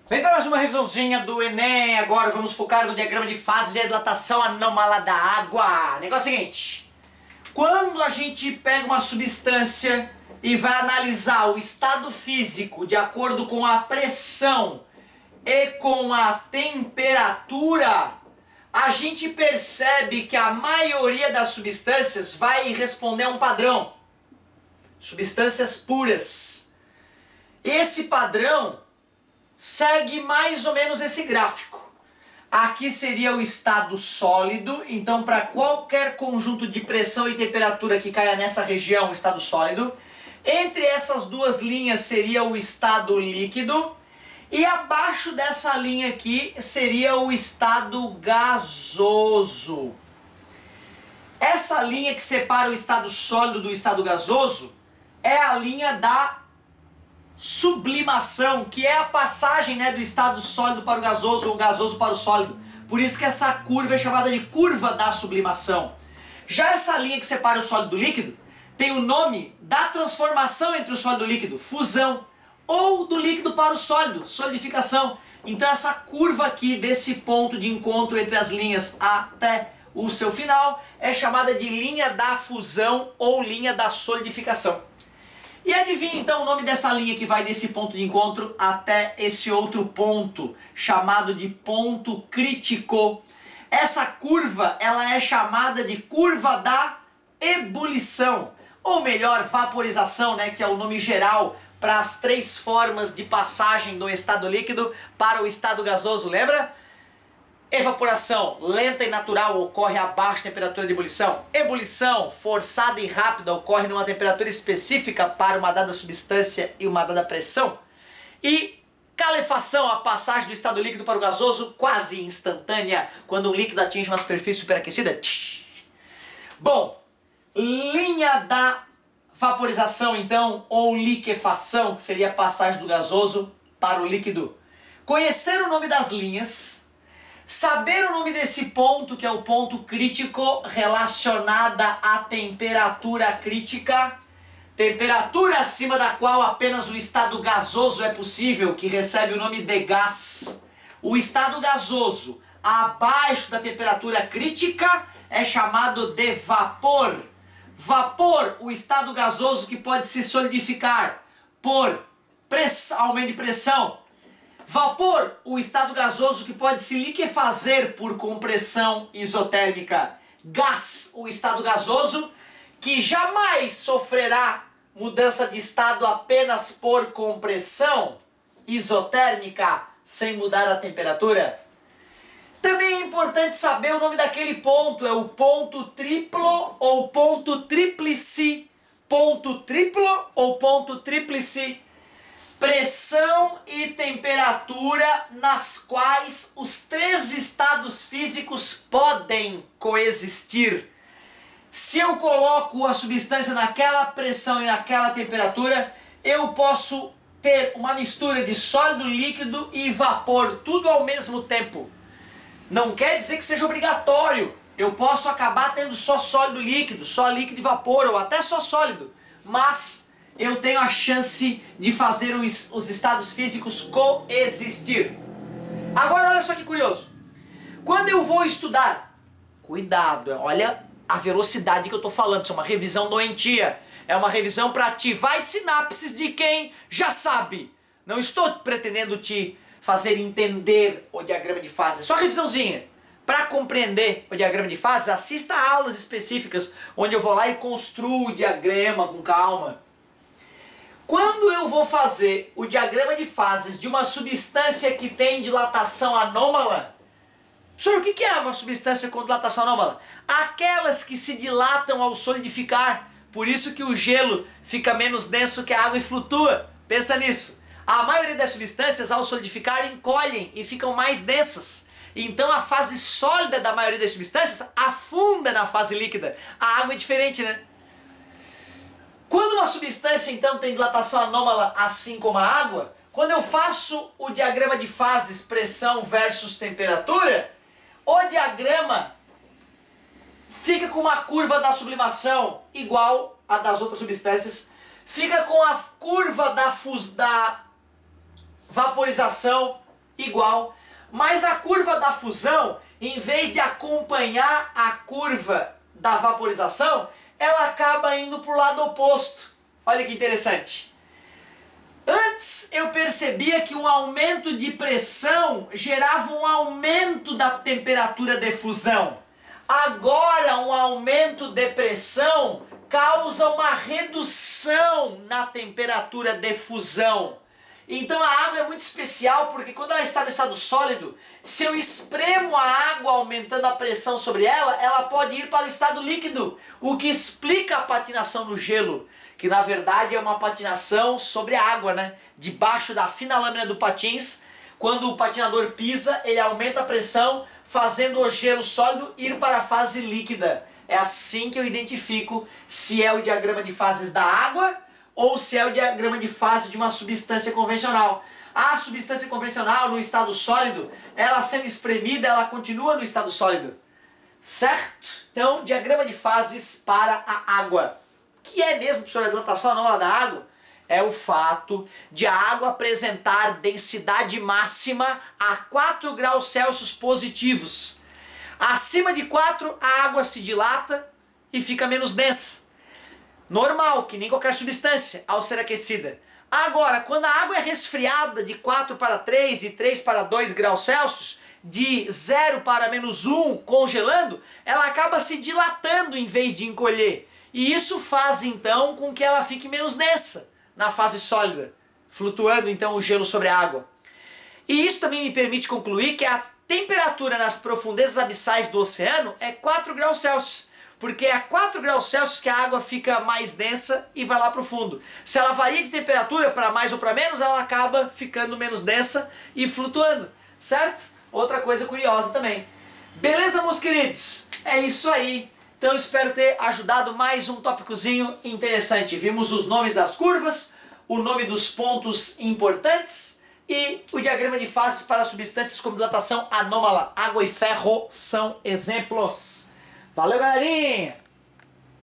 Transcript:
Vem para mais uma revisãozinha do Enem. Agora vamos focar no diagrama de fases e a dilatação anômala da água. Negócio é o seguinte: quando a gente pega uma substância e vai analisar o estado físico de acordo com a pressão e com a temperatura, a gente percebe que a maioria das substâncias vai responder a um padrão. Substâncias puras. Esse padrão segue mais ou menos esse gráfico. Aqui seria o estado sólido, então para qualquer conjunto de pressão e temperatura que caia nessa região, estado sólido. Entre essas duas linhas seria o estado líquido, e abaixo dessa linha aqui seria o estado gasoso. Essa linha que separa o estado sólido do estado gasoso é a linha da sublimação, que é a passagem, do estado sólido para o gasoso ou gasoso para o sólido. Por isso que essa curva é chamada de curva da sublimação. Já essa linha que separa o sólido do líquido tem o nome da transformação entre o sólido e o líquido, fusão, ou do líquido para o sólido, solidificação. Então essa curva aqui desse ponto de encontro entre as linhas até o seu final é chamada de linha da fusão ou linha da solidificação. E adivinha então o nome dessa linha que vai desse ponto de encontro até esse outro ponto, chamado de ponto crítico. Essa curva, ela é chamada de curva da ebulição, ou melhor, vaporização, que é o nome geral para as três formas de passagem do estado líquido para o estado gasoso, lembra? Evaporação lenta e natural ocorre abaixo da temperatura de ebulição. Ebulição forçada e rápida ocorre numa temperatura específica para uma dada substância e uma dada pressão. E calefação, a passagem do estado líquido para o gasoso, quase instantânea, quando um líquido atinge uma superfície superaquecida. Bom, linha da vaporização então, ou liquefação, que seria a passagem do gasoso para o líquido. Conhecer o nome das linhas, saber o nome desse ponto, que é o ponto crítico, relacionada à temperatura crítica, temperatura acima da qual apenas o estado gasoso é possível, que recebe o nome de gás. O estado gasoso abaixo da temperatura crítica é chamado de vapor. Vapor, o estado gasoso que pode se solidificar por aumento de pressão. Vapor, o estado gasoso que pode se liquefazer por compressão isotérmica. Gás, o estado gasoso que jamais sofrerá mudança de estado apenas por compressão isotérmica, sem mudar a temperatura. Também é importante saber o nome daquele ponto, é o ponto triplo ou ponto tríplice. Ponto triplo ou ponto tríplice. Pressão e temperatura nas quais os três estados físicos podem coexistir. Se eu coloco a substância naquela pressão e naquela temperatura, eu posso ter uma mistura de sólido, líquido e vapor, tudo ao mesmo tempo. Não quer dizer que seja obrigatório. Eu posso acabar tendo só sólido líquido, só líquido e vapor, ou até só sólido. Mas eu tenho a chance de fazer os estados físicos coexistir. Agora olha só que curioso. Quando eu vou estudar, cuidado, olha a velocidade que eu estou falando, isso é uma revisão doentia. É uma revisão para ativar as sinapses de quem já sabe. Não estou pretendendo te fazer entender o diagrama de fase, é só revisãozinha. Para compreender o diagrama de fase, assista a aulas específicas, onde eu vou lá e construo o diagrama com calma. Quando eu vou fazer o diagrama de fases de uma substância que tem dilatação anômala, senhor, o que é uma substância com dilatação anômala? Aquelas que se dilatam ao solidificar, por isso que o gelo fica menos denso que a água e flutua. Pensa nisso. A maioria das substâncias, ao solidificar, encolhem e ficam mais densas. Então a fase sólida da maioria das substâncias afunda na fase líquida. A água é diferente, né? Quando uma substância então tem dilatação anômala, assim como a água, quando eu faço o diagrama de fases, pressão versus temperatura, o diagrama fica com uma curva da sublimação igual a das outras substâncias, fica com a curva da vaporização igual, mas a curva da fusão, em vez de acompanhar a curva da vaporização, ela acaba indo para o lado oposto. Olha que interessante. Antes eu percebia que um aumento de pressão gerava um aumento da temperatura de fusão. Agora um aumento de pressão causa uma redução na temperatura de fusão. Então a água é muito especial porque quando ela está no estado sólido, se eu espremo a água aumentando a pressão sobre ela, ela pode ir para o estado líquido, o que explica a patinação no gelo, que na verdade é uma patinação sobre a água, né? Debaixo da fina lâmina do patins, quando o patinador pisa, ele aumenta a pressão, fazendo o gelo sólido ir para a fase líquida. É assim que eu identifico se é o diagrama de fases da água ou se é o diagrama de fase de uma substância convencional. A substância convencional no estado sólido, ela sendo espremida, ela continua no estado sólido. Certo? Então, diagrama de fases para a água. O que é mesmo, professor, a dilatação anômala da água? É o fato de a água apresentar densidade máxima a 4 graus Celsius positivos. Acima de 4, a água se dilata e fica menos densa. Normal, que nem qualquer substância, ao ser aquecida. Agora, quando a água é resfriada de 4 para 3, de 3 para 2 graus Celsius, de 0 para menos 1, congelando, ela acaba se dilatando em vez de encolher. E isso faz, então, com que ela fique menos densa na fase sólida, flutuando, então, o gelo sobre a água. E isso também me permite concluir que a temperatura nas profundezas abissais do oceano é 4 graus Celsius. Porque é a 4 graus Celsius que a água fica mais densa e vai lá para o fundo. Se ela varia de temperatura para mais ou para menos, ela acaba ficando menos densa e flutuando, certo? Outra coisa curiosa também. Beleza, meus queridos? É isso aí. Então espero ter ajudado mais um tópicozinho interessante. Vimos os nomes das curvas, o nome dos pontos importantes e o diagrama de fases para substâncias como dilatação anômala. Água e ferro são exemplos. Valeu, galerinha!